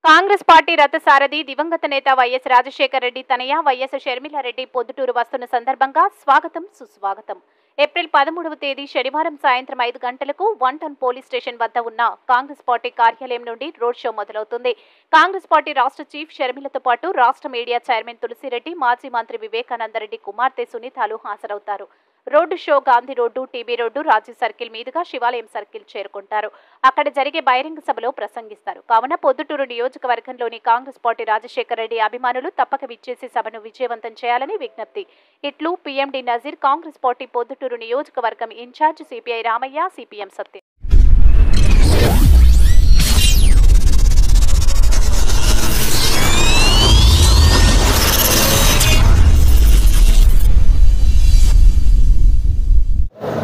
Congress party రథసారథి దివంగత నేత వైఎస్ రాజశేఖర రెడ్డి తనయ వైఎస్ షర్మిలారెడ్డి పొద్దుటూరు వస్తున్న సందర్భంగా స్వాగతం సుస్వాగతం. ఏప్రిల్ 13వ తేదీ శనివారం సాయంత్రం 5 గంటలకు 1 టౌన్ పోలీస్ స్టేషన్ వద్ద ఉన్న కాంగ్రెస్ పార్టీ కార్యాలయం నుండి రోడ్ షో మొదలవుతుంది. కాంగ్రెస్ పార్టీ రాష్ట్ర చీఫ్ షర్మిలతో పాటు రాష్ట్ర మీడియా చైర్మన్ తులసిరెడ్డి, మాజీ మంత్రి వివేకానందరెడ్డి కుమార్తె సునీతలు హాజరవుతారు. Road show Gandhi road, TB road, Rajiv circle మీదుగా శివాలయం సర్కిల్ చేరుకుంటారు. అక్కడ జరిగే బహిరంగ సభలో ప్రసంగిస్తారు. కావున పొద్దుటూరు నియోజకవర్గంలోని కాంగ్రెస్ పార్టీ రాజశేఖర రెడ్డి అభిమానులు తప్పక విచ్చేసి సభను విజయవంతం చేయాలని విజ్ఞప్తి. ఇట్లు పీఎండీ నజీర్, కాంగ్రెస్ పార్టీ పొద్దుటూరు నియోజకవర్గం ఇన్ఛార్జ్, సిపిఐ రామయ్య, సిపిఎం సత్యం.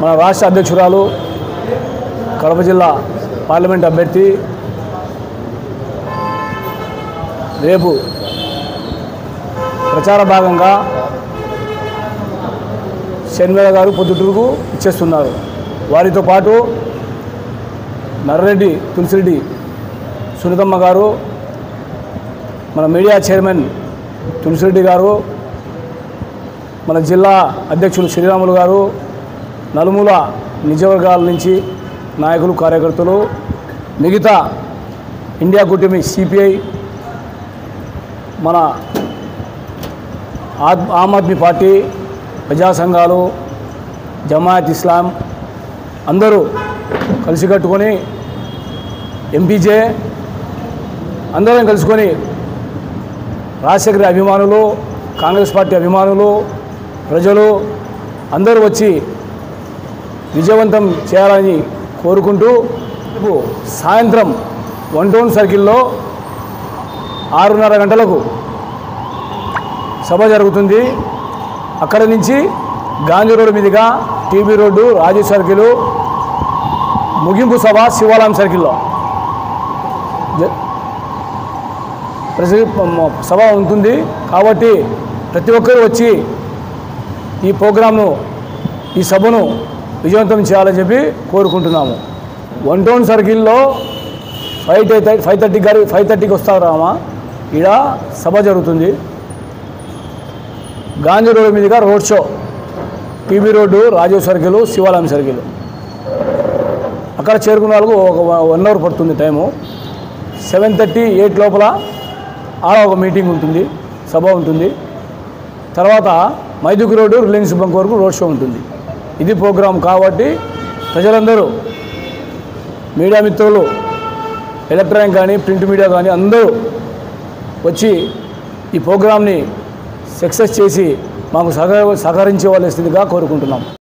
మన రాష్ట్ర అధ్యక్షురాలు, కడప జిల్లా పార్లమెంట్ అభ్యర్థి రేపు ప్రచార భాగంగా షర్మిల గారు పొద్దుటూరుకు ఇచ్చేస్తున్నారు. వారితో పాటు నర్రెడ్డి, తులసిరెడ్డి, సునీతమ్మ గారు, మన మీడియా చైర్మన్ తులసిరెడ్డి గారు, మన జిల్లా అధ్యక్షులు శ్రీరాములు గారు, నలుమూల నిజవర్గాల నుంచి నాయకులు, కార్యకర్తలు, మిగతా ఇండియా కూటమి, సిపిఐ, మన ఆమ్ ఆద్మీ పార్టీ, ప్రజా సంఘాలు, జమాయత్ ఇస్లాం అందరూ కలిసికట్టుకొని, ఎంపీజే అందరం కలుసుకొని రాజశేఖర అభిమానులు, కాంగ్రెస్ పార్టీ అభిమానులు, ప్రజలు అందరూ వచ్చి విజయవంతం చేయాలని కోరుకుంటూ సాయంత్రం 1 టౌన్ సర్కిల్లో 6:30 గంటలకు సభ జరుగుతుంది. అక్కడి నుంచి గాంధీ రోడ్డు మీదుగా టీబీ రోడ్డు, రాజీవ్ సర్కిల్, ముగింపు సభ శివాలయం సర్కిల్లో సభ ఉంటుంది. కాబట్టి ప్రతి ఒక్కరూ వచ్చి ఈ ప్రోగ్రాంను, ఈ సభను విజయవంతం చేయాలని చెప్పి కోరుకుంటున్నాము. 1 టౌన్ సర్కిల్లో 5:30కి వస్తారు రామా, ఈడ సభ జరుగుతుంది. గాంధీ రోడ్డు మీదుగా road show, TB road, Rajiv circle, Shivalayam circle. అక్కడ చేరుకున్న వాళ్ళకు ఒక 1 అవర్ పడుతుంది టైము. 7:30, 8 లోపల ఆడ ఒక మీటింగ్ ఉంటుంది, సభ ఉంటుంది. తర్వాత మైదుకు రోడ్డు, రిలయన్స్ బంక్ వరకు రోడ్ షో ఉంటుంది. ఇది ప్రోగ్రాం. కాబట్టి ప్రజలందరూ, మీడియా మిత్రులు, ఎలక్ట్రానిక్ కానీ ప్రింట్ మీడియా కానీ అందరూ వచ్చి ఈ ప్రోగ్రాంని సక్సెస్ చేసి మాకు సహకరించవలసిందిగా కోరుకుంటున్నాం.